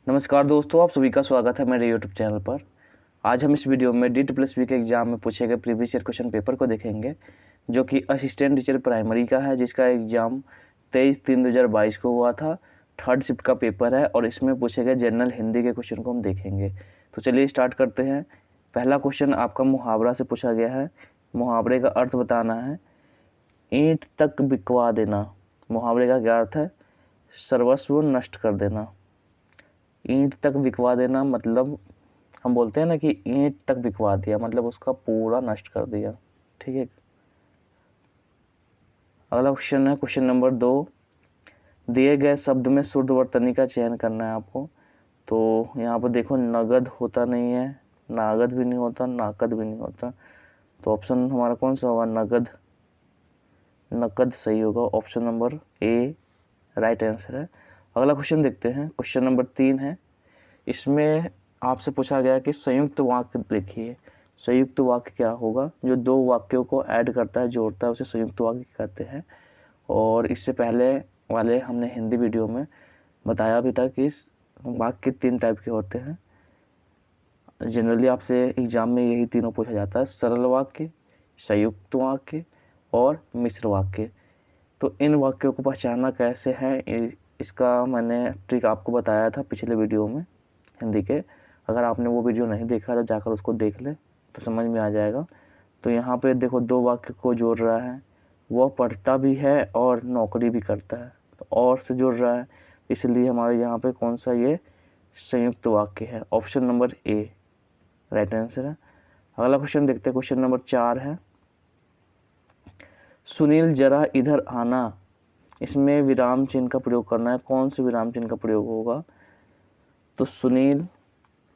नमस्कार दोस्तों, आप सभी का स्वागत है मेरे यूट्यूब चैनल पर। आज हम इस वीडियो में DTPLSB के एग्ज़ाम में पूछे गए प्रीवियस ईयर क्वेश्चन पेपर को देखेंगे, जो कि असिस्टेंट टीचर प्राइमरी का है, जिसका एग्ज़ाम 23/3/2022 को हुआ था। थर्ड शिफ्ट का पेपर है और इसमें पूछे गए जनरल हिंदी के क्वेश्चन को हम देखेंगे। तो चलिए स्टार्ट करते हैं। पहला क्वेश्चन आपका मुहावरा से पूछा गया है। मुहावरे का अर्थ बताना है। ईंट तक बिकवा देना। मुहावरे का क्या अर्थ है? सर्वस्व नष्ट कर देना। ईंट तक बिकवा देना मतलब हम बोलते हैं ना कि ईंट तक बिकवा दिया, मतलब उसका पूरा नष्ट कर दिया। ठीक है। अगला क्वेश्चन है क्वेश्चन नंबर 2। दिए गए शब्द में शुद्ध वर्तनी का चयन करना है आपको। तो यहाँ पर देखो, नगद होता नहीं है, नागद भी नहीं होता, नाकद भी नहीं होता। तो ऑप्शन हमारा कौन सा होगा? नगद, नकद सही होगा। Option number A right answer है। अगला क्वेश्चन देखते हैं। क्वेश्चन नंबर 3 है। इसमें आपसे पूछा गया कि संयुक्त वाक्य लिखिए। संयुक्त वाक्य क्या होगा? जो दो वाक्यों को ऐड करता है, जोड़ता है, उसे संयुक्त वाक्य कहते हैं। और इससे पहले वाले हमने हिंदी वीडियो में बताया भी था कि वाक्य 3 टाइप के होते हैं। जनरली आपसे एग्जाम में यही तीनों पूछा जाता है: सरल वाक्य, संयुक्त वाक्य और मिश्र वाक्य। तो इन वाक्यों को पहचानना कैसे है, इसका मैंने ट्रिक आपको बताया था पिछले वीडियो में हिंदी के। अगर आपने वो वीडियो नहीं देखा तो जाकर उसको देख ले, तो समझ में आ जाएगा। तो यहाँ पे देखो, दो वाक्य को जोड़ रहा है। वह पढ़ता भी है और नौकरी भी करता है, तो और से जोड़ रहा है, इसलिए हमारे यहाँ पे कौन सा ये संयुक्त वाक्य है। Option number A right answer है। अगला क्वेश्चन देखते हैं। क्वेश्चन नंबर 4 है। सुनील जरा इधर आना। इसमें विराम चिन्ह का प्रयोग करना है। कौन से विराम चिन्ह का प्रयोग होगा? तो सुनील,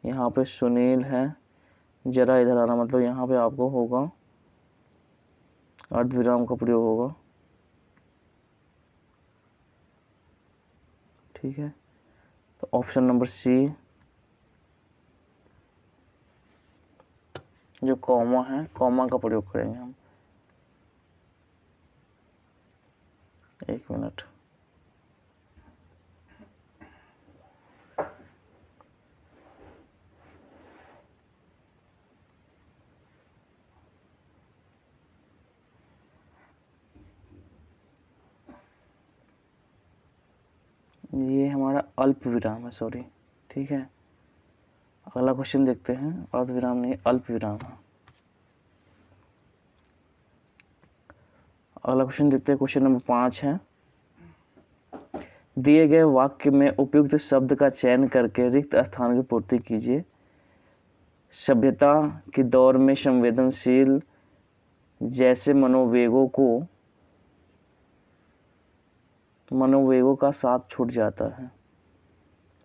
यहाँ पे सुनील है, जरा इधर आना मतलब यहाँ पे आपको होगा अर्धविराम का प्रयोग होगा। ठीक है। तो ऑप्शन नंबर सी, जो कॉमा है, कॉमा का प्रयोग करेंगे हम। एक मिनट। ये हमारा अल्प विराम है, सॉरी। ठीक है। अगला क्वेश्चन देखते हैं। अर्धविराम नहीं, अल्प विराम है। अगला क्वेश्चन देखते हैं। क्वेश्चन नंबर 5 है। दिए गए वाक्य में उपयुक्त शब्द का चयन करके रिक्त स्थान की पूर्ति कीजिए। सभ्यता के दौर में संवेदनशील जैसे मनोवेगों का साथ छूट जाता है,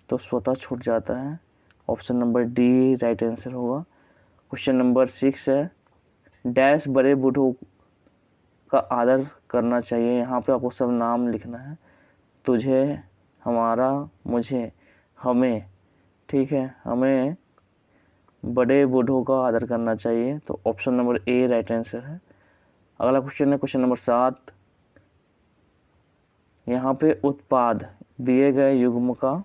तो स्वतः छूट जाता है। Option number D right answer होगा। क्वेश्चन नंबर 6 है। डैश बड़े बूढ़ों का आदर करना चाहिए। यहाँ पे आपको सब नाम लिखना है। तुझे, हमारा, मुझे, हमें। ठीक है। हमें बड़े बूढ़ों का आदर करना चाहिए। तो option number A right answer है। अगला क्वेश्चन है क्वेश्चन नंबर 7। यहाँ पे उत्पाद दिए गए युग्म का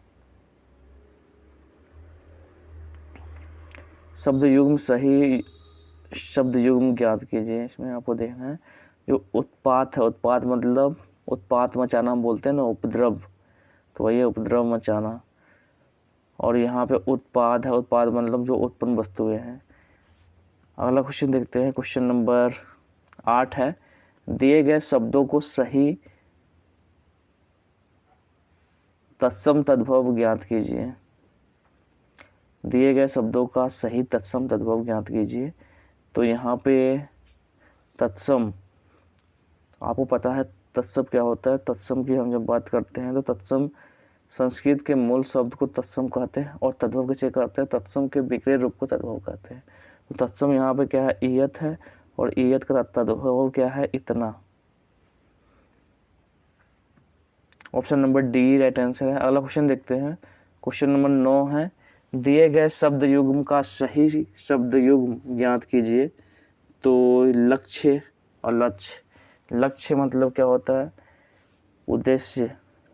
शब्द युग्म सही शब्द युग्म ज्ञात कीजिए। इसमें आपको देखना है जो उत्पात है, उत्पात मतलब उत्पात मचाना हम बोलते हैं ना, उपद्रव, तो वही है उपद्रव मचाना। और यहाँ पे उत्पाद है, उत्पाद मतलब जो उत्पन्न वस्तुएं हैं। अगला क्वेश्चन देखते हैं। क्वेश्चन नंबर 8 है। दिए गए शब्दों को सही तत्सम तद्भव ज्ञात कीजिए। दिए गए शब्दों का सही तत्सम तद्भव ज्ञात कीजिए। तो यहाँ पे तत्सम, आपको पता है तत्सम क्या होता है। तत्सम की हम जब बात करते हैं तो तत्सम संस्कृत के मूल शब्द को तत्सम कहते हैं, और तद्भव किसे कहते हैं? तत्सम के विक्रिय रूप को तद्भव कहते हैं। तो तत्सम यहाँ पे क्या है? ईयत है, और ईयत का तद्भव क्या है? इतना। Option number D right answer है। अगला क्वेश्चन देखते हैं। क्वेश्चन नंबर 9 है। दिए गए शब्द युग्म का सही शब्द युग्म ज्ञात कीजिए। तो लक्ष्य और लक्ष्य, लक्ष्य मतलब क्या होता है? उद्देश्य।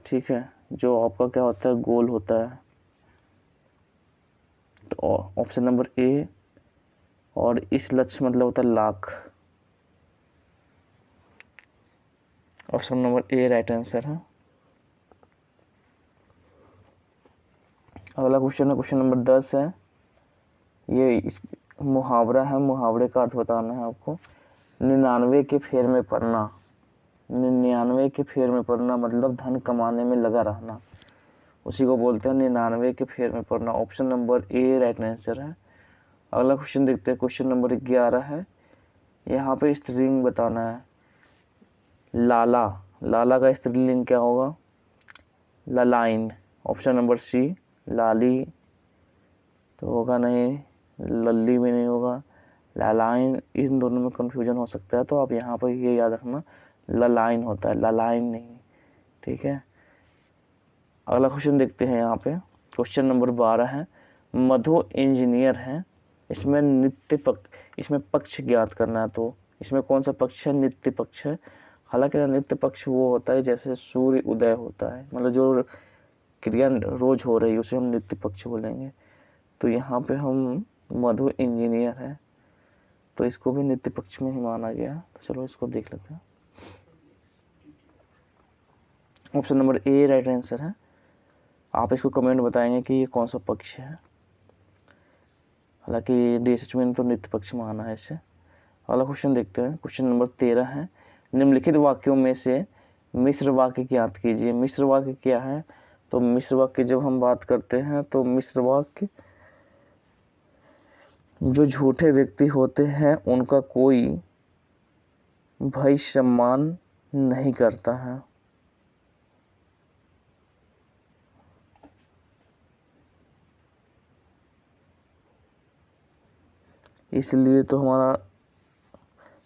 ठीक है। जो आपका क्या होता है? गोल होता है। तो ऑप्शन नंबर ए, और इस लक्ष्य मतलब होता है lakh. Option number A right answer है। अगला क्वेश्चन है, क्वेश्चन नंबर 10 है। ये मुहावरा है, मुहावरे का अर्थ बताना है आपको। 99 के फेर में पड़ना, 99 के फेर में पड़ना मतलब धन कमाने में लगा रहना, उसी को बोलते हैं 99 के फेर में पड़ना। Option number A right answer है। अगला क्वेश्चन देखते हैं, क्वेश्चन नंबर 11 है। यहाँ पे स्त्रीलिंग बताना है। लाला, लाला का स्त्रीलिंग क्या होगा? ललाइन। ऑप्शन नंबर सी लाली तो होगा नहीं, लल्ली भी नहीं होगा, लालाइन, इन दोनों में कंफ्यूजन हो सकता है, तो आप यहाँ पर ये याद रखना ललाइन होता है, ललाइन नहीं। ठीक है, अगला क्वेश्चन देखते हैं। यहाँ पे क्वेश्चन नंबर 12 है। मधु इंजीनियर है, इसमें नित्य पक्ष, इसमें पक्ष ज्ञात करना है। तो इसमें कौन सा पक्ष है? नित्य पक्ष है। हालांकि नित्य पक्ष वो होता है जैसे सूर्य उदय होता है, मतलब जो क्रिया रोज हो रही है उसे हम नित्य पक्ष बोलेंगे। तो यहाँ पे हम मधु इंजीनियर है तो इसको भी नित्य पक्ष में ही माना गया। तो चलो इसको देख लेते हैं। Option number A right answer है। आप इसको कमेंट बताएंगे कि ये कौन सा पक्ष है। हालांकि डीएसएच में तो नित्य पक्ष माना है इसे। अगला क्वेश्चन देखते हैं, क्वेश्चन नंबर 13 है। निम्नलिखित वाक्यों में से मिश्र वाक्य ज्ञात कीजिए। मिश्र वाक्य क्या है? तो मिश्र वाक्य जब हम बात करते हैं तो मिश्र वाक्य जो झूठे व्यक्ति होते हैं उनका कोई भय सम्मान नहीं करता है। इसलिए तो हमारा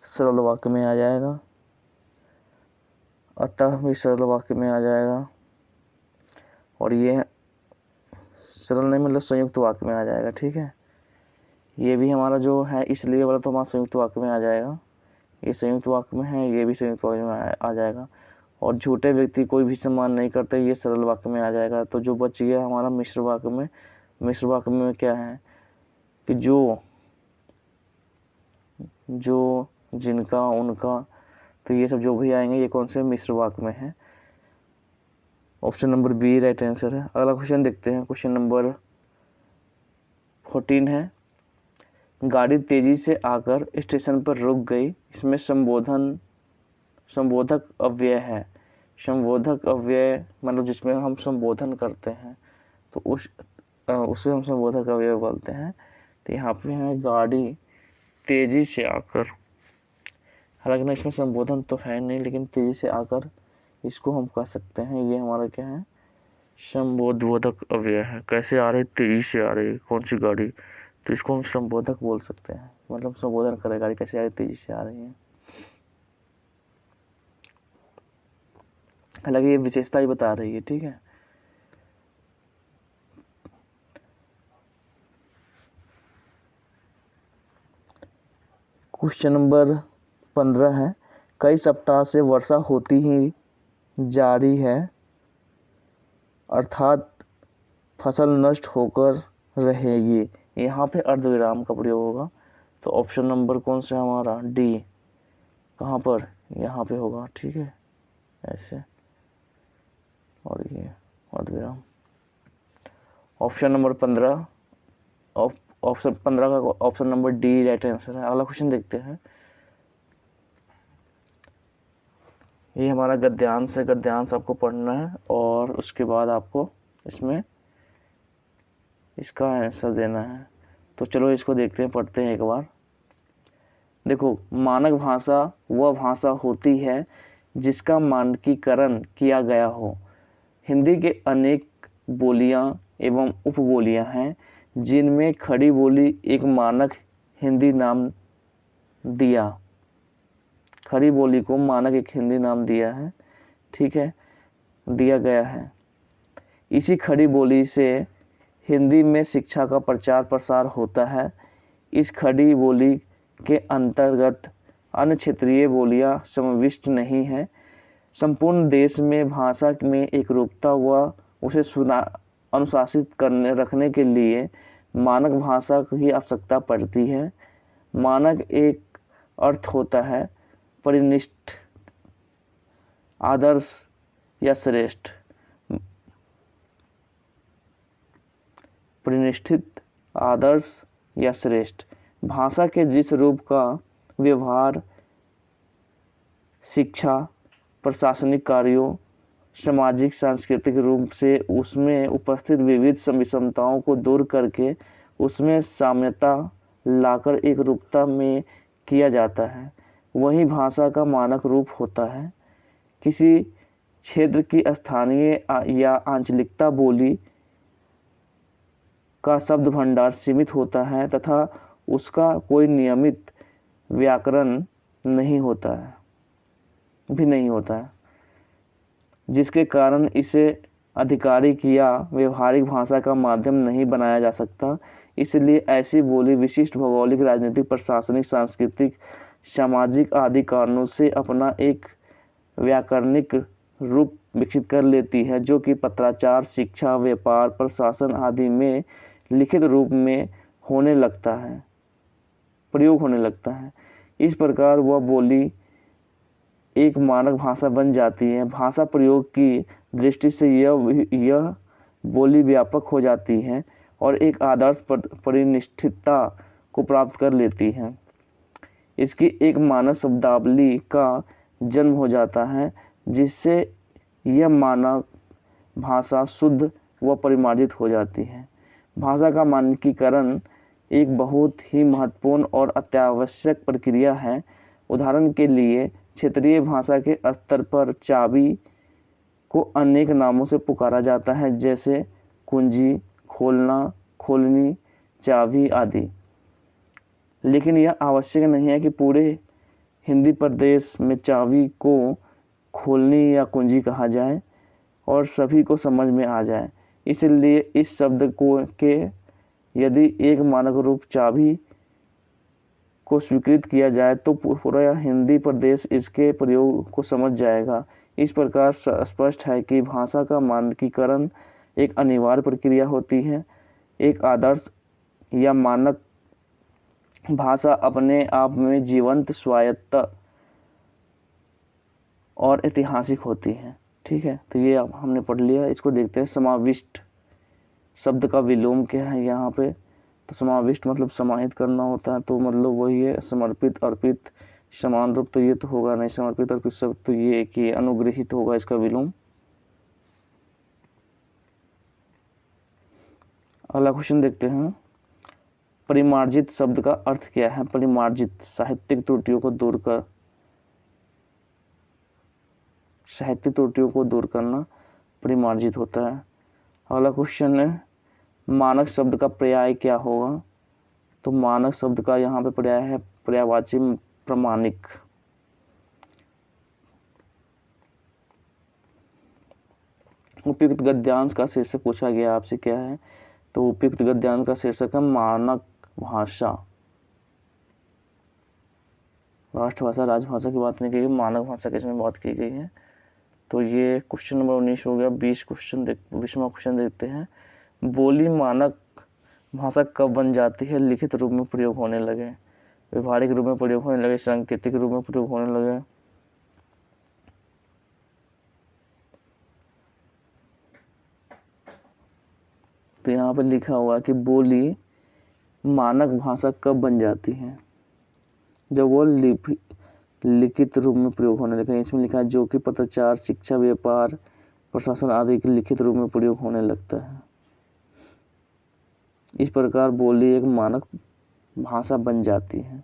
सरल वाक्य में आ जाएगा, अतः भी सरल वाक्य में आ जाएगा, और ये सरल नहीं मतलब संयुक्त वाक्य में आ जाएगा। ठीक है, ये भी हमारा जो है इसलिए वाला तो हमारा संयुक्त वाक्य में आ जाएगा, ये संयुक्त वाक्य में है, ये भी संयुक्त वाक्य में आ जाएगा। और झूठे व्यक्ति कोई भी सम्मान नहीं करते, ये सरल वाक्य में आ जाएगा। तो जो बच गया हमारा मिश्र वाक्य में, मिश्र वाक्य में क्या है कि जो जिनका उनका, तो ये सब जो भी आएंगे ये कौन से मिश्र वाक्य में है। Option number B right answer है। अगला क्वेश्चन देखते हैं, क्वेश्चन नंबर 14 है। गाड़ी तेजी से आकर स्टेशन पर रुक गई, इसमें संबोधक अव्यय है। संबोधक अव्यय मतलब जिसमें हम संबोधन करते हैं तो उसे हम संबोधक अव्यय बोलते हैं। तो यहाँ पे है गाड़ी तेजी से आकर, हालांकि ना इसमें संबोधन तो है नहीं, लेकिन तेजी से आकर इसको हम कह सकते हैं, ये हमारा क्या है? संबोधक अव्यय है। कैसे आ रही? तेजी से आ रही, कौन सी गाड़ी? तो इसको हम संबोधक बोल सकते हैं, मतलब संबोधन करे गाड़ी कैसे आ रही, तेजी से आ रही है। हालांकि ये विशेषता ही बता रही है। ठीक है, क्वेश्चन नंबर 15 है। कई सप्ताह से वर्षा होती ही जारी है, अर्थात फसल नष्ट होकर रहेगी। यहाँ पे अर्धविराम का प्रयोग होगा। तो ऑप्शन नंबर कौन सा हमारा? डी। कहाँ पर? यहाँ पे होगा। ठीक है, ऐसे, और ये अर्धविराम। ऑप्शन नंबर 15, ऑप्शन 15 का option number D right answer है। अगला क्वेश्चन देखते हैं। ये हमारा गद्यांश है, गद्यांश आपको पढ़ना है और उसके बाद आपको इसमें इसका आंसर देना है। तो चलो इसको देखते हैं, पढ़ते हैं एक बार। देखो, मानक भाषा वह भाषा होती है जिसका मानकीकरण किया गया हो। हिंदी के अनेक बोलियां एवं उपबोलियां हैं जिनमें खड़ी बोली एक मानक हिंदी नाम दिया, खड़ी बोली को मानक एक हिंदी नाम दिया है। ठीक है, दिया गया है। इसी खड़ी बोली से हिंदी में शिक्षा का प्रचार प्रसार होता है। इस खड़ी बोली के अंतर्गत अन्य क्षेत्रीय बोलियां समाविष्ट नहीं हैं। संपूर्ण देश में भाषा में एकरूपता व उसे अनुशासित करने रखने के लिए मानक भाषा की आवश्यकता पड़ती है। मानक एक अर्थ होता है परिनिष्ठ, आदर्श या श्रेष्ठ। परिनिष्ठित, आदर्श या श्रेष्ठ। भाषा के जिस रूप का व्यवहार शिक्षा, प्रशासनिक कार्यों, सामाजिक सांस्कृतिक रूप से उसमें उपस्थित विविध विषमताओं को दूर करके उसमें साम्यता लाकर एक रूपता में किया जाता है, वही भाषा का मानक रूप होता है। किसी क्षेत्र की स्थानीय या आंचलिकता बोली का शब्द भंडार सीमित होता है तथा उसका कोई नियमित व्याकरण नहीं होता है, जिसके कारण इसे आधिकारिक या व्यवहारिक भाषा का माध्यम नहीं बनाया जा सकता। इसलिए ऐसी बोली विशिष्ट भौगोलिक, राजनीतिक, प्रशासनिक, सांस्कृतिक, सामाजिक आदि कारणों से अपना एक व्याकरणिक रूप विकसित कर लेती है, जो कि पत्राचार, शिक्षा, व्यापार, प्रशासन आदि में लिखित रूप में प्रयोग होने लगता है। इस प्रकार वह बोली एक मानक भाषा बन जाती है। भाषा प्रयोग की दृष्टि से यह बोली व्यापक हो जाती है और एक आदर्श परिनिष्ठता को प्राप्त कर लेती है। इसकी एक मानक शब्दावली का जन्म हो जाता है, जिससे यह मानक भाषा शुद्ध व परिमार्जित हो जाती है। भाषा का मानकीकरण एक बहुत ही महत्वपूर्ण और अत्यावश्यक प्रक्रिया है। उदाहरण के लिए क्षेत्रीय भाषा के स्तर पर चाबी को अनेक नामों से पुकारा जाता है, जैसे कुंजी, खोलना, खोलनी, चाबी आदि। लेकिन यह आवश्यक नहीं है कि पूरे हिंदी प्रदेश में चाबी को खोलनी या कुंजी कहा जाए और सभी को समझ में आ जाए। इसलिए इस शब्द के यदि एक मानक रूप चाबी को स्वीकृत किया जाए तो पूरा हिंदी प्रदेश इसके प्रयोग को समझ जाएगा। इस प्रकार स्पष्ट है कि भाषा का मानकीकरण एक अनिवार्य प्रक्रिया होती है। एक आदर्श या मानक भाषा अपने आप में जीवंत, स्वायत्त और ऐतिहासिक होती है। ठीक है, तो ये हमने पढ़ लिया। इसको देखते हैं समाविष्ट शब्द का विलोम क्या है यहाँ पे। तो समाविष्ट मतलब समाहित करना होता है, तो मतलब वही है समर्पित, अर्पित, समान रूप, तो ये तो होगा नहीं। समर्पित, अर्पित शब्द तो ये कि अनुग्रहित होगा इसका विलोम। अगला क्वेश्चन देखते हैं, परिमार्जित शब्द का अर्थ क्या है। परिमार्जित, साहित्यिक त्रुटियों को दूर करना परिमार्जित होता है। अगला क्वेश्चन है, मानक शब्द का पर्याय क्या होगा। तो मानक शब्द का यहाँ पे पर्याय है पर्यायवाची प्रमाणिक। उपयुक्त गद्यांश का शीर्षक पूछा गया आपसे क्या है। तो उपयुक्त गद्यांश का शीर्षक है मानक भाषा। राष्ट्रभाषा, राजभाषा की बात नहीं की गई, मानक भाषा की इसमें बात की गई है। तो ये क्वेश्चन नंबर 19 हो गया। 20वां क्वेश्चन देखते हैं, बोली मानक भाषा कब बन जाती है। लिखित रूप में प्रयोग होने लगे, व्यवहारिक रूप में प्रयोग होने लगे, सांकेतिक रूप में प्रयोग होने लगे। तो यहाँ पर लिखा हुआ कि बोली मानक भाषा कब बन जाती है, जब वो लिखित रूप में प्रयोग होने लगे। इसमें लिखा है जो कि पत्राचार, शिक्षा, व्यापार, प्रशासन आदि के लिखित रूप में प्रयोग होने लगता है। इस प्रकार बोली एक मानक भाषा बन जाती है।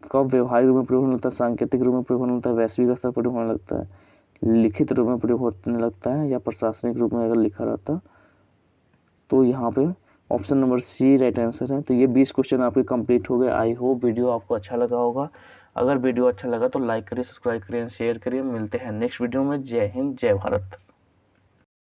कब व्यवहारिक रूप में प्रयोग होने लगता है, सांकेतिक रूप में प्रयोग होने लगता है, वैश्विक स्तर पर प्रयोग होने लगता है, लिखित रूप में प्रयोग होने लगता है, या प्रशासनिक रूप में अगर लिखा रहता। तो यहाँ पे option number C right answer है। तो ये 20 क्वेश्चन आपके कंप्लीट हो गए। आई होप वीडियो आपको अच्छा लगा होगा। अगर वीडियो अच्छा लगा तो लाइक करिए, सब्सक्राइब करिए, शेयर करिए। मिलते हैं नेक्स्ट वीडियो में। जय हिंद, जय भारत।